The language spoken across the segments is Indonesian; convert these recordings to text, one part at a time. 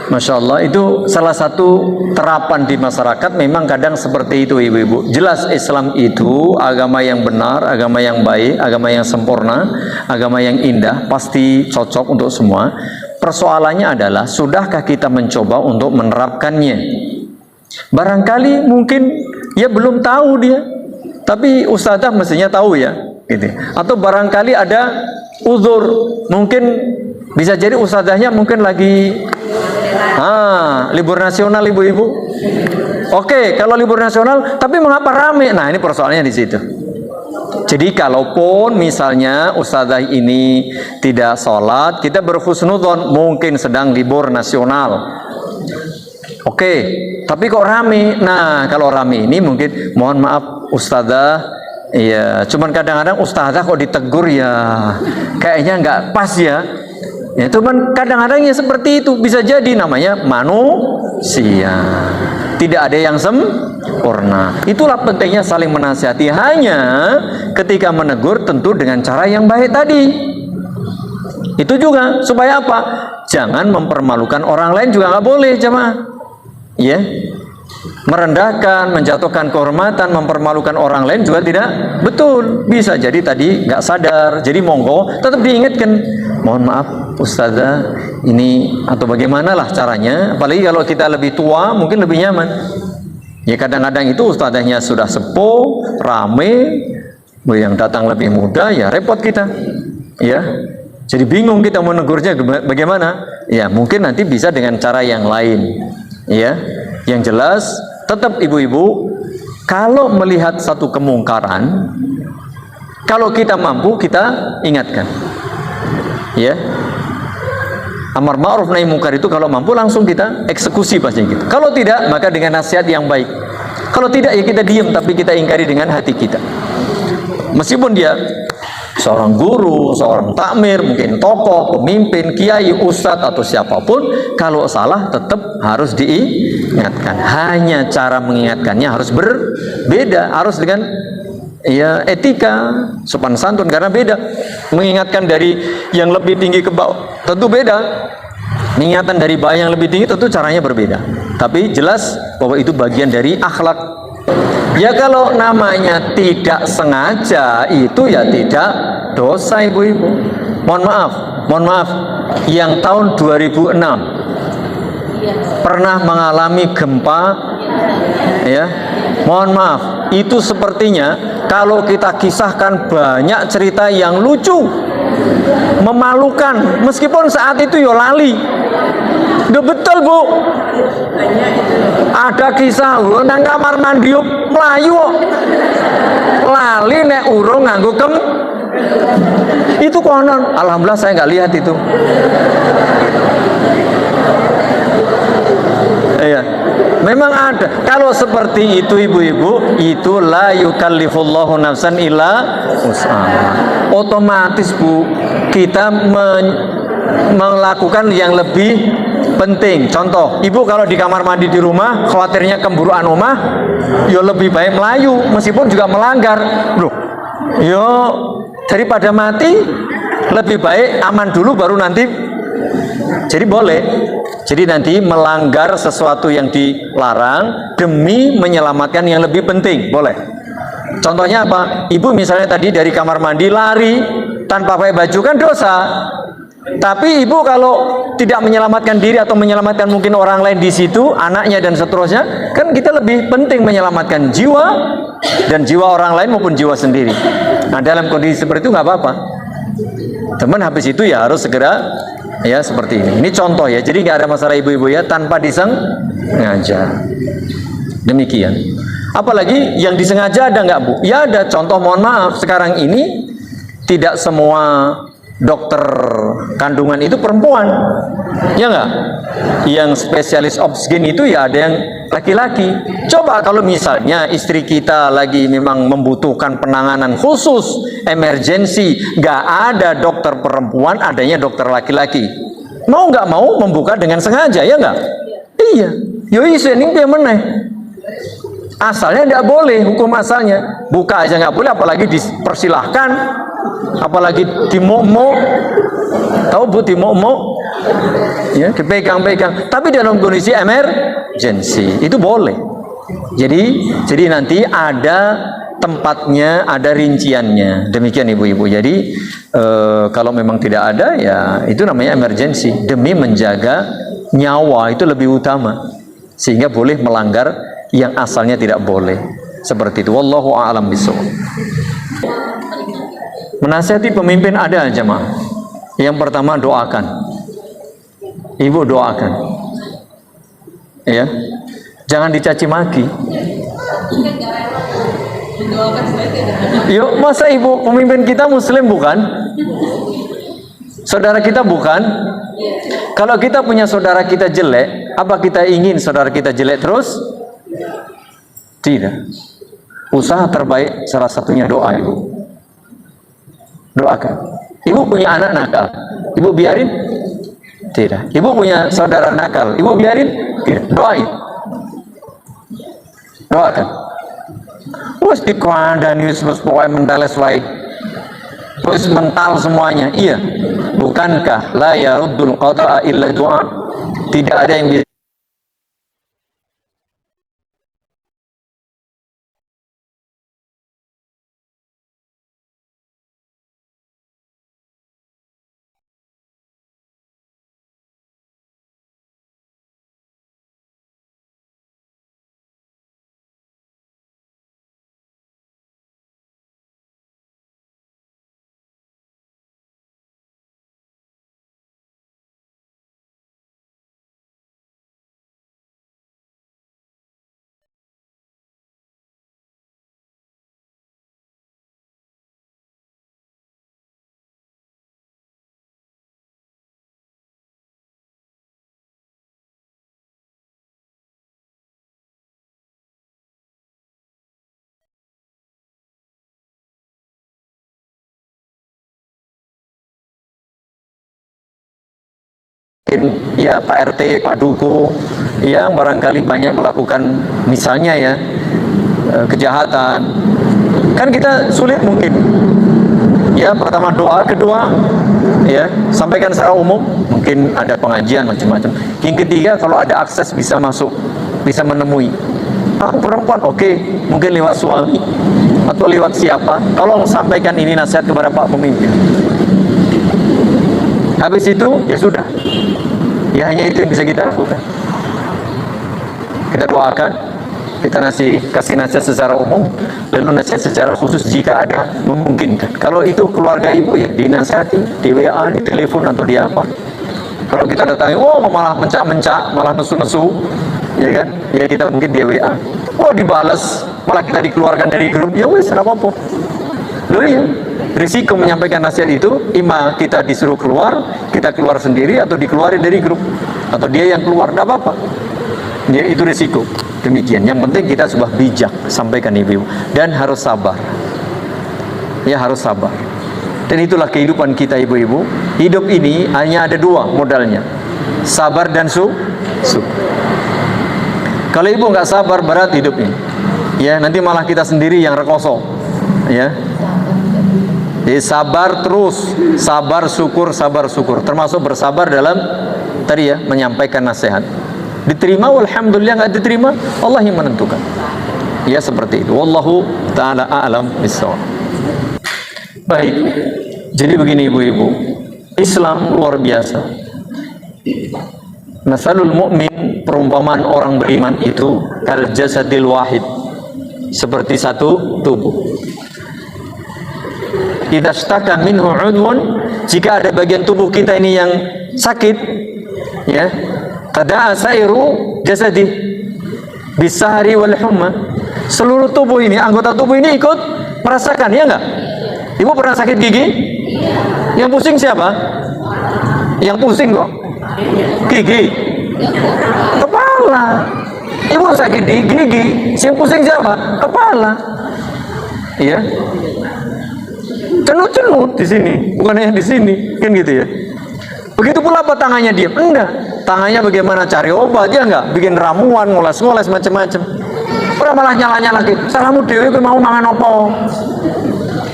Masya Allah, itu salah satu terapan di masyarakat. Memang kadang seperti itu ibu-ibu. Jelas Islam itu agama yang benar, agama yang baik, agama yang sempurna, agama yang indah, pasti cocok untuk semua. Persoalannya adalah, sudahkah kita mencoba untuk menerapkannya? Barangkali mungkin ya belum tahu dia, tapi ustadzah mestinya tahu ya, gitu. Atau barangkali ada uzur, mungkin bisa jadi ustadzahnya mungkin lagi libur nasional ibu-ibu. Oke, kalau libur nasional, tapi mengapa rame? Nah, ini persoalannya di situ. Jadi kalaupun misalnya ustadzah ini tidak sholat, kita berhusnudzon, mungkin sedang libur nasional. Oke, tapi kok rame? Nah, kalau rame ini mungkin, mohon maaf ustadzah, ya, cuman kadang-kadang ustadzah kok ditegur ya, kayaknya nggak pas ya. Ya, cuman kadang-kadang ya seperti itu, bisa jadi namanya manusia. Tidak ada yang sempurna. Itulah pentingnya saling menasihati. Hanya ketika menegur tentu dengan cara yang baik tadi. Itu juga supaya apa? Jangan mempermalukan orang lain juga nggak boleh, jemaah. Ya, merendahkan, menjatuhkan kehormatan, mempermalukan orang lain juga tidak betul. Bisa jadi tadi nggak sadar. Jadi monggo tetap diingatkan. Mohon maaf ustazah, ini atau bagaimanalah caranya. Apalagi kalau kita lebih tua, mungkin lebih nyaman. Ya kadang-kadang itu ustazahnya sudah sepuh, rame, yang datang lebih muda, ya repot kita. Ya, jadi bingung kita menegurnya bagaimana. Ya mungkin nanti bisa dengan cara yang lain. Ya, yang jelas tetap ibu-ibu, kalau melihat satu kemungkaran, kalau kita mampu kita ingatkan. Ya, amar ma'ruf nahi munkar itu kalau mampu langsung kita eksekusi pasti gitu. Kalau tidak, maka dengan nasihat yang baik. Kalau tidak ya kita diam, tapi kita ingkari dengan hati kita. Meskipun dia seorang guru, seorang takmir, mungkin tokoh, pemimpin, kiai, ustadz atau siapapun, kalau salah tetap harus diingatkan. Hanya cara mengingatkannya harus berbeda, harus dengan ya etika, sopan santun, karena beda. Mengingatkan dari yang lebih tinggi ke bawah tentu beda. Mengingatkan dari bawah yang lebih tinggi tentu caranya berbeda. Tapi jelas bahwa itu bagian dari akhlak. Ya kalau namanya tidak sengaja itu ya tidak dosa ibu-ibu. Mohon maaf, yang tahun 2006 pernah mengalami gempa, ya, mohon maaf, itu sepertinya kalau kita kisahkan banyak cerita yang lucu, memalukan, meskipun saat itu yo lali. Udah betul bu, ada kisah nang kamar mandi melayu lali nek urung nganggo itu konon. Alhamdulillah saya nggak lihat itu. Iya, memang ada. Kalau seperti itu ibu-ibu, itu la yukallifullahu nafsan illa wus'aha. Otomatis bu, kita melakukan yang lebih penting. Contoh, ibu kalau di kamar mandi di rumah khawatirnya kemburuan omah, yo lebih baik melayu meskipun juga melanggar. Bro, yo daripada mati lebih baik aman dulu baru nanti. Jadi boleh. Jadi nanti melanggar sesuatu yang dilarang demi menyelamatkan yang lebih penting, boleh. Contohnya apa? Ibu misalnya tadi dari kamar mandi lari tanpa pakai baju kan dosa. Tapi ibu kalau tidak menyelamatkan diri atau menyelamatkan mungkin orang lain di situ, anaknya dan seterusnya, kan kita lebih penting menyelamatkan jiwa dan jiwa orang lain maupun jiwa sendiri. Nah dalam kondisi seperti itu nggak apa-apa. Teman habis itu ya harus segera ya seperti ini. Ini contoh ya. Jadi nggak ada masalah ibu-ibu ya tanpa disengaja. Demikian. Apalagi yang disengaja ada nggak bu? Ya ada. Contoh mohon maaf sekarang ini tidak semua dokter kandungan itu perempuan, ya nggak? Yang spesialis obsgin itu ya ada yang laki-laki. Coba kalau misalnya istri kita lagi memang membutuhkan penanganan khusus, emergensi, nggak ada dokter perempuan, adanya dokter laki-laki. Mau nggak mau membuka dengan sengaja, ya nggak? Iya. Yoi ini dia meneh. Asalnya tidak boleh, hukum asalnya buka aja nggak boleh, apalagi dipersilahkan, apalagi dimokmo. Tahu bu dimokmo? Ya, dipegang-pegang. Tapi dalam kondisi emergency itu boleh. Jadi nanti ada tempatnya, ada rinciannya. Demikian ibu-ibu. Jadi kalau memang tidak ada, ya itu namanya emergency. Demi menjaga nyawa itu lebih utama, sehingga boleh melanggar yang asalnya tidak boleh. Seperti itu. Wallahu a'lam bishawab. Menasihati pemimpin ada jemaah. Yang pertama doakan. Ibu doakan. Ya. Jangan dicaci maki. Yuk, masa ibu pemimpin kita muslim bukan? Saudara kita bukan? Kalau kita punya saudara kita jelek, apa kita ingin saudara kita jelek terus? Tidak. Usaha terbaik salah satunya doa ibu. Doakan. Ibu punya anak nakal, ibu biarin? Tidak. Ibu punya saudara nakal, ibu biarin? Tidak. Doain. Doakan. Wes dikandani wis pokoke mentales wae. Wis mental semuanya. Iya. Bukankah la yaruddul qada'a illa du'a? Tidak ada yang bisa ya Pak RT, Pak Duko yang barangkali banyak melakukan misalnya ya kejahatan, kan kita sulit mungkin ya. Pertama doa, kedua ya sampaikan secara umum, mungkin ada pengajian macam-macam. Yang ketiga kalau ada akses bisa masuk, bisa menemui perempuan, oke, mungkin lewat suami atau lewat siapa, tolong sampaikan ini nasihat kepada Pak Pemimpin. Habis itu ya sudah, ya hanya itu yang bisa kita lakukan. Kita doakan, kita kasih nasihat secara umum, lalu nasihat secara khusus jika ada memungkinkan. Kalau itu keluarga ibu ya dinasihati di WA, di telepon atau di apa. Kalau kita datangi, oh malah mencak-mencak, malah nesu-nesu, ya kan? Ya kita mungkin di WA, oh dibalas, malah kita dikeluarkan dari grup, ya wes apa-apa. Loh ya, risiko menyampaikan nasihat itu, ima kita disuruh keluar, kita keluar sendiri, atau dikeluarin dari grup, atau dia yang keluar, tidak apa-apa. Ya itu risiko. Demikian. Yang penting kita sudah bijak sampaikan ibu, dan harus sabar. Ya harus sabar. Dan itulah kehidupan kita ibu-ibu. Hidup ini hanya ada dua modalnya, sabar dan syukur. Kalau ibu nggak sabar, berat hidup ini. Ya nanti malah kita sendiri yang rekoso. Ya. Jadi sabar terus, sabar syukur, termasuk bersabar dalam tadi ya menyampaikan nasihat. Diterima walhamdulillah, nggak diterima Allah yang menentukan. Ya seperti itu. Wallahu taala a'lam bishawab. Baik. Jadi begini ibu-ibu, Islam luar biasa. Masalul mu'min, perumpamaan orang beriman itu kal jasadil wahid, seperti satu tubuh. Idza staka minhu udwun, jika ada bagian tubuh kita ini yang sakit, ya, tada'a sairu jasadi bisahri wal humma, seluruh tubuh ini, anggota tubuh ini ikut merasakan, ya enggak? Ibu pernah sakit gigi? Yang pusing siapa? Yang pusing kok gigi, kepala. Ibu sakit di gigi, yang pusing siapa? Kepala. Iya. Cenut-cenut di sini, bukan yang di sini, kan gitu ya. Begitu pula apa tangannya diam? Enggak. Tangannya bagaimana cari obat, ya enggak? Bikin ramuan, ngoles-ngoles macam-macam. Orang malah nyala-nyala gitu. Salamu dewe mau mangan opo?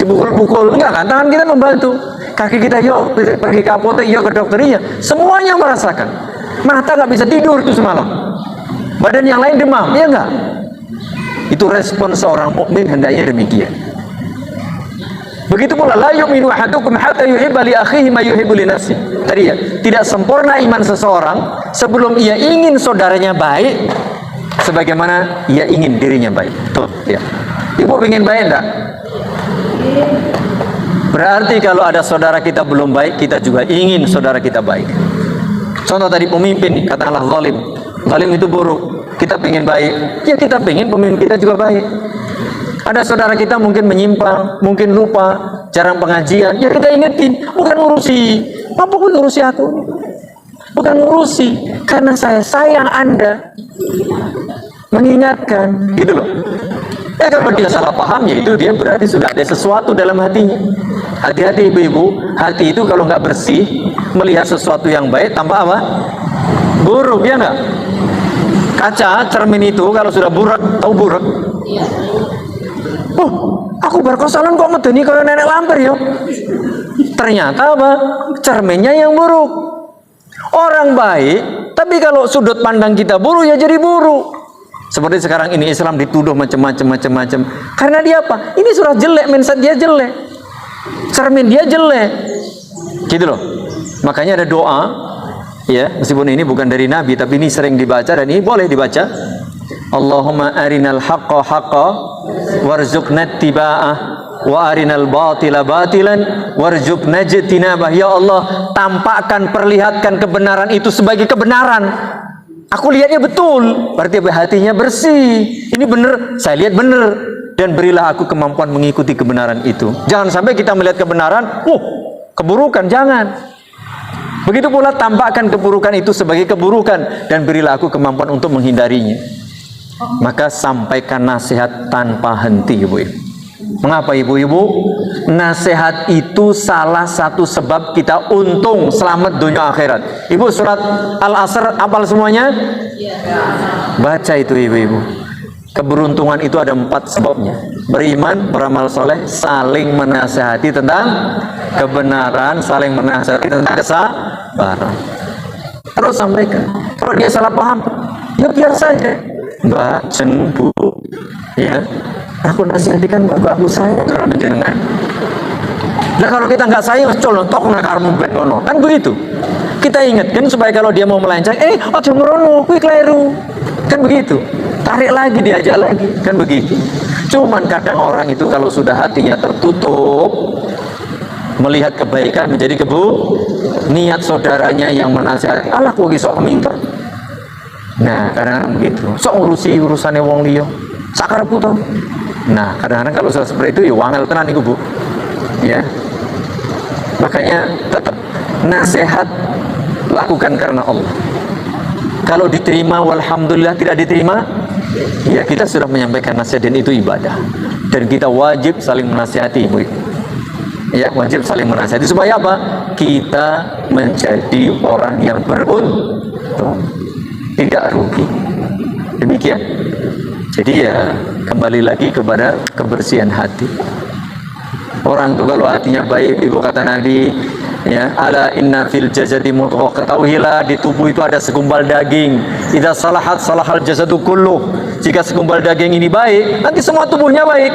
Dipukul-pukul, enggak kan? Tangan kita membantu. kaki kita yuk pergi ke apotek, yuk ke dokternya, semuanya merasakan. Mata nggak bisa tidur tuh semalam, badan yang lain demam, ya nggak? Itu respon seorang mukmin hendaknya demikian. Begitu pula la yu'minu ahadukum hatta yuhibba li akhihi ma yuhibbu li nafsihi. Tadi ya, tidak sempurna iman seseorang sebelum ia ingin saudaranya baik sebagaimana ia ingin dirinya baik. Tuh, ya. Ibu ingin baik enggak? Berarti kalau ada saudara kita belum baik, kita juga ingin saudara kita baik. Contoh tadi pemimpin, katakanlah zalim. Zalim itu buruk. Kita pengen baik, ya kita pengen pemimpin kita juga baik. Ada saudara kita mungkin menyimpang, mungkin lupa, jarang pengajian, ya kita ingetin, bukan ngurusi, apapun ngurusi aku, bukan ngurusi, karena saya sayang Anda, mengingatkan, gitu loh. Ya kalau dia salah paham, ya itu dia berarti sudah ada sesuatu dalam hatinya. Hati-hati ibu-ibu, hati itu kalau nggak bersih, melihat sesuatu yang baik, tanpa apa? Buruk, ya nggak? Kaca, cermin itu kalau sudah burak, tahu burak? Oh, aku berkosalan kok medeni kalau nenek lampir ya. Ternyata apa? Cerminnya yang buruk. Orang baik, tapi kalau sudut pandang kita buruk ya jadi buruk. Seperti sekarang ini Islam dituduh macam-macam. Karena dia apa? Ini surah jelek, mindset dia jelek, cermin dia jelek, gitu loh. Makanya ada doa, ya meskipun ini bukan dari Nabi, tapi ini sering dibaca dan ini boleh dibaca. Allahumma arinal haqqa haqqa warzuqna ittiba'ah wa arinal batila batilan warzuqna ijtinabah. Ya Allah, tampakkan, perlihatkan kebenaran itu sebagai kebenaran. Aku lihatnya betul, berarti hatinya bersih. Ini benar, saya lihat benar, dan berilah aku kemampuan mengikuti kebenaran itu. Jangan sampai kita melihat kebenaran, keburukan, jangan. Begitu pula tampakkan keburukan itu sebagai keburukan dan berilah aku kemampuan untuk menghindarinya. Maka sampaikan nasihat tanpa henti, ibu-ibu. Mengapa ibu-ibu? Nasihat itu salah satu sebab kita untung selamat dunia akhirat. Ibu surat Al-Asr hafal semuanya? Baca itu ibu-ibu. Keberuntungan itu ada 4 sebabnya. Beriman, beramal soleh, saling menasihati tentang kebenaran, saling menasihati tentang kesabaran. Terus sampaikan. Kalau dia salah paham, ya biar saja. Mbak, Bu, ya, aku nasihatikan bapak saya karena jenengan. Nah kalau kita nggak sayang, colontok nak karmu betono, kan begitu. Kita ingatkan supaya kalau dia mau melenceng, ojo ngerono, kuwi kleru, kan begitu. Tarik lagi, diajak lagi, kan begitu. Cuman kadang orang itu kalau sudah hatinya tertutup, melihat kebaikan menjadi niat saudaranya yang menasihati, alah kok sok minta. Nah kadang-kadang begitu, sok ngurusi urusannya wong liya sakar puto. Nah kadang-kadang kalau sudah seperti itu ya wangel tenan iku Bu, ya. Makanya tetap nasihat lakukan karena Allah. Kalau diterima walhamdulillah, tidak diterima ya kita sudah menyampaikan nasihat dan itu ibadah, dan kita wajib saling menasihati ibu. Ya wajib saling menasihati supaya apa? Kita menjadi orang yang beruntung, tidak rugi. Demikian. Jadi ya kembali lagi kepada kebersihan hati. Orang tuh kalau hatinya baik, ibu kata Nabi, ya, ala inna fil jasadi mudghah, ketahuilah di tubuh itu ada segumpal daging. Idza salahat salahal jasadu kulluh. Jika segumpal daging ini baik, nanti semua tubuhnya baik.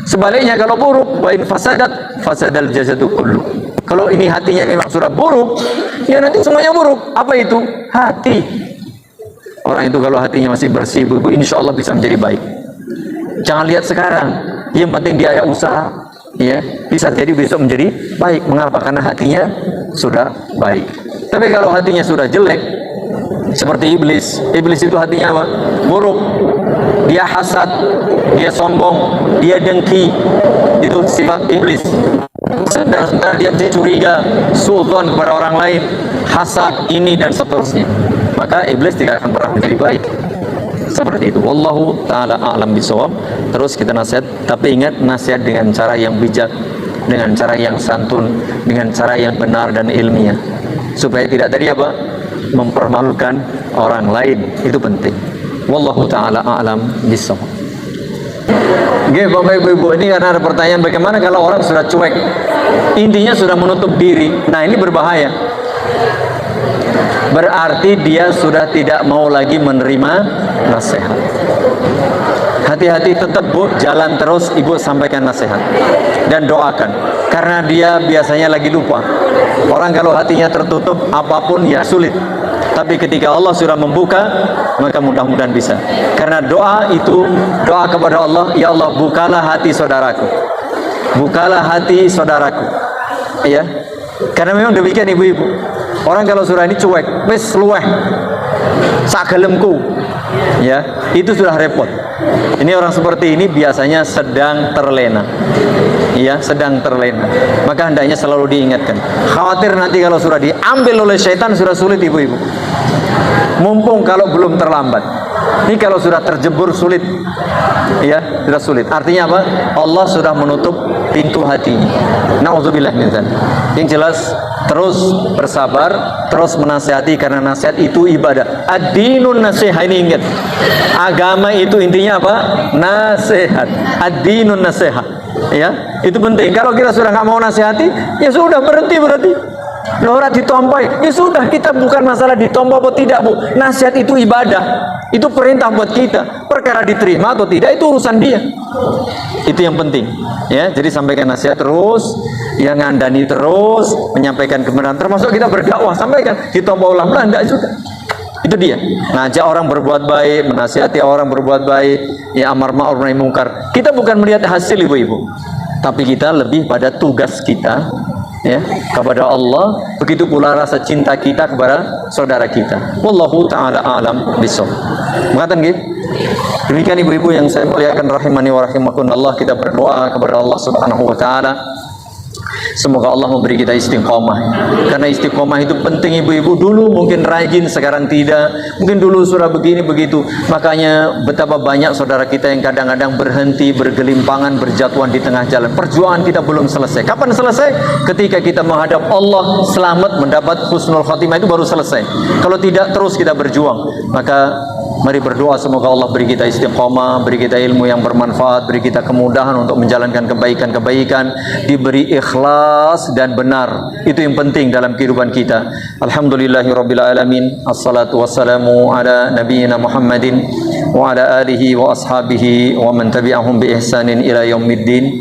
Sebaliknya kalau buruk, wa in fasadat fasadal jasadu kulluh. Kalau ini hatinya memang sudah buruk, ya nanti semuanya buruk. Apa itu? Hati. Orang itu kalau hatinya masih bersih, ibu, insya Allah bisa menjadi baik. Jangan lihat sekarang, yang penting dia ada usaha, ya bisa jadi besok menjadi baik. Mengapa? Karena hatinya sudah baik. Tapi kalau hatinya sudah jelek, seperti iblis. Iblis itu hatinya apa? Buruk. Dia hasad, dia sombong, dia dengki. Itu sifat iblis. Sementara dia curiga, suudzon kepada orang lain, hasad ini dan seterusnya. Maka iblis tidak akan pernah menjadi baik. Seperti itu. Wallahu ta'ala a'lam bishawab. Terus kita nasihat, tapi ingat nasihat dengan cara yang bijak, dengan cara yang santun, dengan cara yang benar dan ilmiah, supaya tidak tadi apa? Mempermalukan orang lain. Itu penting. Wallahu ta'ala a'lam bishawab. Oke, Bapak Ibu, ini karena ada pertanyaan bagaimana kalau orang sudah cuek intinya sudah menutup diri. Nah, ini berbahaya. Berarti dia sudah tidak mau lagi menerima nasihat. Hati-hati tetap Bu, jalan terus Ibu sampaikan nasihat dan doakan, karena dia biasanya lagi lupa. Orang kalau hatinya tertutup apapun ya sulit, tapi ketika Allah sudah membuka maka mudah-mudahan bisa. Karena doa itu, doa kepada Allah, ya Allah bukalah hati saudaraku, bukalah hati saudaraku, ya. Karena memang demikian ibu-ibu, orang kalau sudah ini cuek, wis luweh sagelemku, ya, itu sudah repot. Ini orang seperti ini biasanya sedang terlena, ya, sedang terlena. Maka hendaknya selalu diingatkan. Khawatir nanti kalau sudah diambil oleh syaitan sudah sulit ibu-ibu. Mumpung kalau belum terlambat. Ini kalau sudah terjebur sulit, ya, sudah sulit. Artinya apa? Allah sudah menutup pintu hatinya. Nauzubillah min dzalik. Yang jelas terus bersabar, terus menasihati, karena nasihat itu ibadah. Ad-dinun nasihat, ini ingat. Agama itu intinya apa? Nasihat. Ad-dinun nasihat. Ya, itu penting. Kalau kita sudah nggak mau nasihati, ya sudah berhenti. Orang ditompai, ya sudah, kita bukan masalah ditompo atau tidak Bu. Nasihat itu ibadah, itu perintah buat kita. Perkara diterima atau tidak itu urusan dia. Itu yang penting, ya. Jadi sampaikan nasihat terus, yang ngandani terus, menyampaikan kebenaran. Termasuk kita berdakwah, sampaikan. Ditompo ulang enggak juga. Itu dia. Ngajak orang berbuat baik, menasihati orang berbuat baik, ya, amar ma'ruf nahi mungkar. Kita bukan melihat hasil ibu-ibu, tapi kita lebih pada tugas kita, ya, kepada Allah. Begitu pula rasa cinta kita kepada saudara kita. Wallahu taala a'lam bishawab. Mengatakan gitu. Demikian ibu-ibu yang saya muliakan rahimani wa rahimakumullah, kita berdoa kepada Allah Subhanahu wa taala. Semoga Allah memberi kita istiqomah. Karena istiqomah itu penting ibu-ibu. Dulu mungkin rajin, sekarang tidak. Mungkin dulu surah begini begitu. Makanya betapa banyak saudara kita yang kadang-kadang berhenti, bergelimpangan, berjatuhan di tengah jalan. Perjuangan kita belum selesai. Kapan selesai? Ketika kita menghadap Allah, selamat, mendapat husnul khatimah, itu baru selesai. Kalau tidak, terus kita berjuang. Maka mari berdoa semoga Allah beri kita istiqomah, beri kita ilmu yang bermanfaat, beri kita kemudahan untuk menjalankan kebaikan-kebaikan, diberi ikhlas dan benar. Itu yang penting dalam kehidupan kita. Alhamdulillahirabbil alamin. Assalatu wassalamu ala nabiyyina Muhammadin wa ala alihi wa ashabihi wa man tabi'ahum bi ihsanin ila yaumiddin.